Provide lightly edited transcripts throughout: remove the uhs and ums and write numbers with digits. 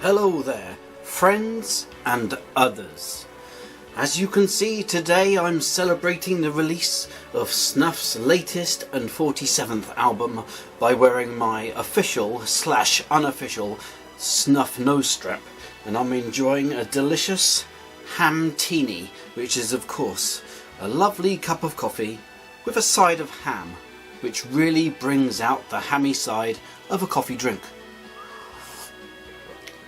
Hello there, friends and others. As you can see, today I'm celebrating the release of Snuff's latest and 47th album by wearing my official/unofficial Snuff nose strap, and I'm enjoying a delicious ham teeny, which is of course a lovely cup of coffee with a side of ham, which really brings out the hammy side of a coffee drink.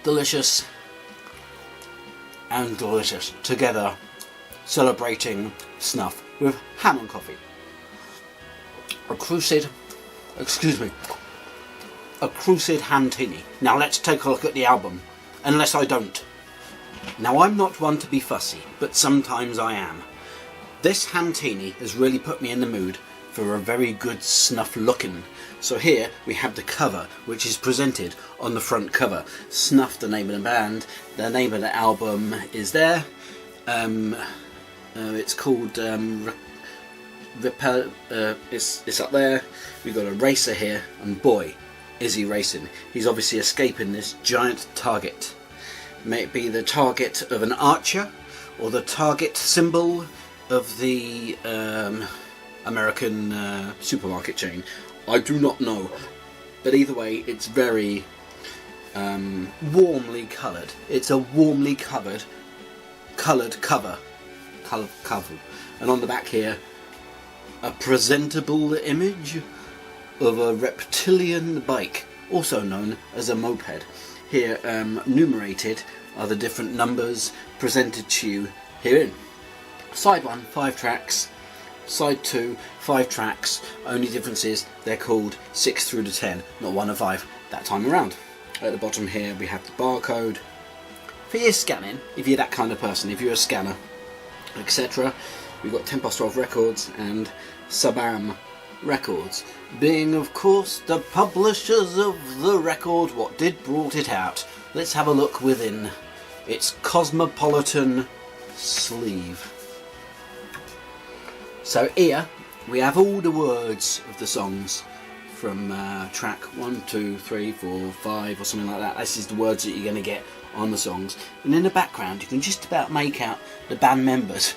Delicious and delicious together, celebrating Snuff with ham and coffee. A crucid ham teeny. Now let's take a look at the album, unless I don't. Now I'm not one to be fussy, but sometimes I am. This ham teeny has really put me in the mood for a very good Snuff looking. So here we have the cover, which is presented on the front cover. Snuff, the name of the band, the name of the album is there. It's called it's up there. We've got a racer here, and boy, is he racing. He's obviously escaping this giant target. May it be the target of an archer, or the target symbol of the American supermarket chain. I do not know, but either way it's very warmly coloured. It's a warmly coloured cover, and on the back here a presentable image of a reptilian bike, also known as a moped. Here numerated are the different numbers presented to you herein. Side 1, 5 tracks. Side 2, 5 tracks. Only difference is they're called 6 through to 10, not 1 and 5 that time around. At the bottom here we have the barcode for your scanning, if you're that kind of person, if you're a scanner, etc. We've got 10 past 12 Records and SBAM Records, being of course the publishers of the record what did brought it out. Let's have a look within its cosmopolitan sleeve. So here we have all the words of the songs from track 1, 2, 3, 4, 5 or something like that. This is the words that you're going to get on the songs. And in the background you can just about make out the band members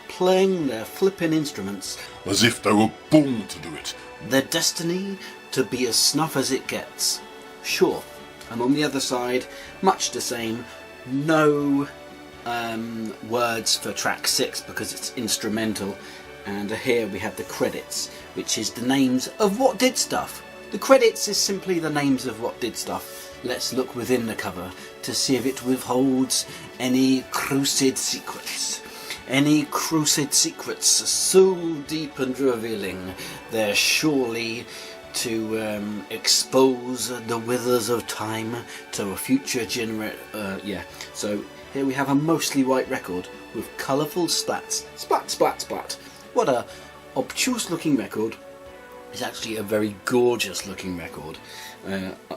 playing their flipping instruments as if they were born to do it. Their destiny to be as Snuff as it gets. Sure. And on the other side, much the same, no words for track 6 because it's instrumental, and here we have the credits, which is the names of what did stuff. The credits is simply the names of what did stuff. Let's look within the cover to see if it withholds any crucid secrets. Any crucid secrets so deep and revealing, they're surely to expose the withers of time to a future so here we have a mostly white record with colourful splats. Splat, splat, splat. What a obtuse looking record. It's actually a very gorgeous looking record.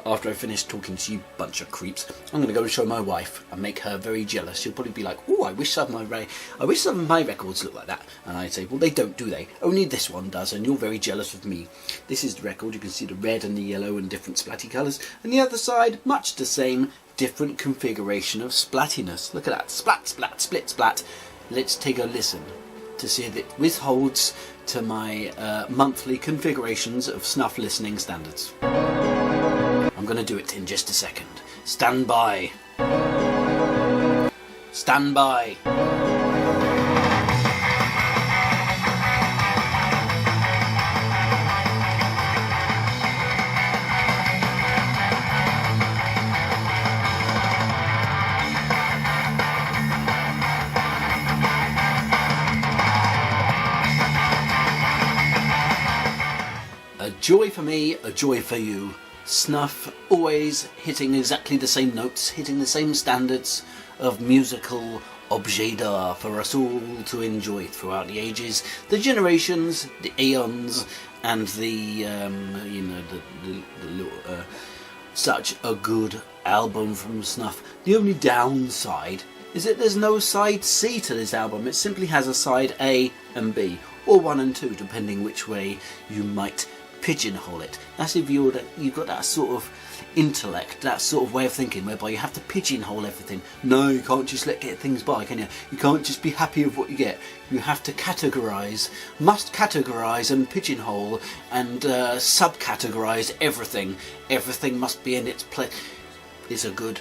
After I finish talking to you bunch of creeps, I'm going to go and show my wife and make her very jealous. She'll probably be like, "Oh, I wish some of my records look like that." And I'd say, "Well, they don't, do they? Only this one does, and you're very jealous of me." This is the record. You can see the red and the yellow and different splatty colours. And the other side, much the same, different configuration of splattiness. Look at that. Splat, splat, split, splat. Let's take a listen to see if it withholds to my monthly configurations of Snuff listening standards. I'm going to do it in just a second. Stand by. Stand by. A joy for me, a joy for you. Snuff always hitting exactly the same notes, hitting the same standards of musical objet d'art for us all to enjoy throughout the ages, the generations, the aeons, and the such a good album from Snuff. The only downside is that there's no side C to this album. It simply has a side A and B, or 1 and 2, depending which way you might pigeonhole it. That's if you've got that sort of intellect, that sort of way of thinking whereby you have to pigeonhole everything. No, you can't just let things by, can you? You can't just be happy with what you get. You have to categorise, must categorise and pigeonhole and subcategorise everything. Everything must be in its place. It's a good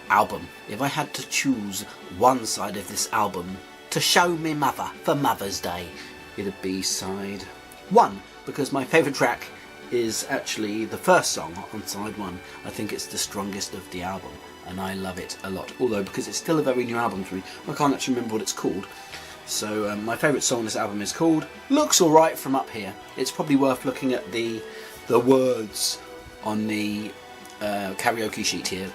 album. If I had to choose one side of this album to show me mother for Mother's Day, it'd be side 1, because my favourite track is actually the first song on side 1. I think it's the strongest of the album and I love it a lot, although because it's still a very new album to me, I can't actually remember what it's called. So my favourite song on this album is called Looks Alright From Up Here. It's probably worth looking at the words on the karaoke sheet here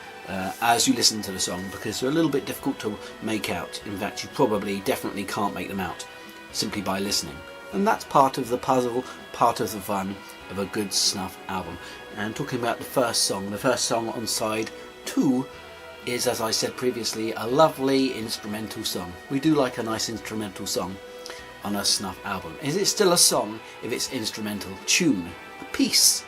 as you listen to the song, because they're a little bit difficult to make out. In fact, you probably definitely can't make them out simply by listening. And that's part of the puzzle, part of the fun of a good Snuff album. And talking about the first song on side 2 is, as I said previously, a lovely instrumental song. We do like a nice instrumental song on a Snuff album. Is it still a song if it's instrumental? Tune, a piece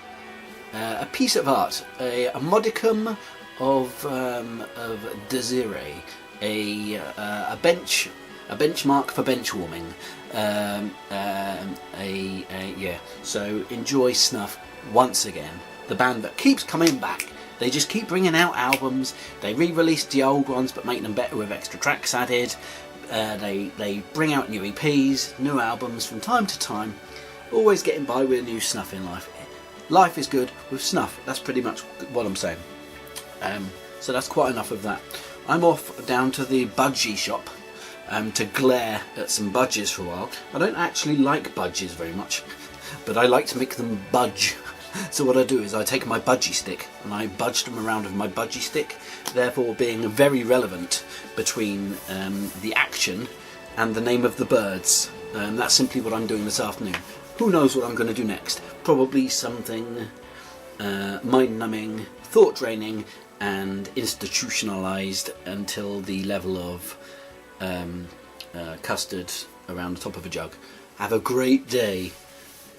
of art, a modicum of desire, a benchmark for bench warming. Yeah. So enjoy Snuff once again. The band that keeps coming back. They just keep bringing out albums. They re-release the old ones but make them better with extra tracks added. They bring out new EPs, new albums from time to time. Always getting by with new Snuff in life. Life is good with Snuff. That's pretty much what I'm saying. So that's quite enough of that. I'm off down to the budgie shop to glare at some budgies for a while. I don't actually like budgies very much, but I like to make them budge. So what I do is I take my budgie stick and I budge them around with my budgie stick, therefore being very relevant between the action and the name of the birds. That's simply what I'm doing this afternoon. Who knows what I'm going to do next? Probably something mind-numbing, thought-draining and institutionalised until the level of custard around the top of a jug. Have a great day.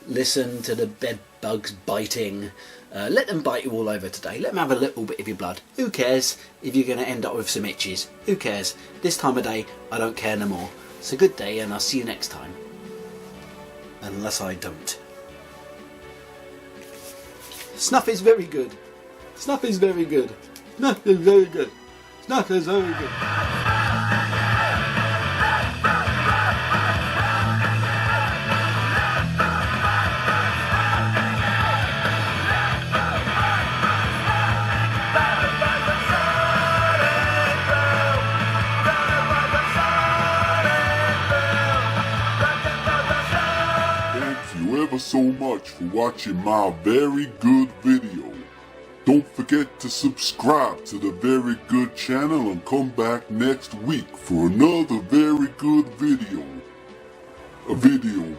Listen to the bed bugs biting. Let them bite you all over today. Let them have a little bit of your blood. Who cares if you're going to end up with some itches? Who cares? This time of day, I don't care no more. It's a good day and I'll see you next time. Unless I don't. Snuff is very good. Snuff is very good. Snuff is very good. Snuff is very good. Ever so much for watching my very good video. Don't forget to subscribe to the Very Good channel and come back next week for another very good video. A video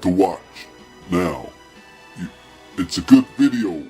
to watch. Now, it's a good video.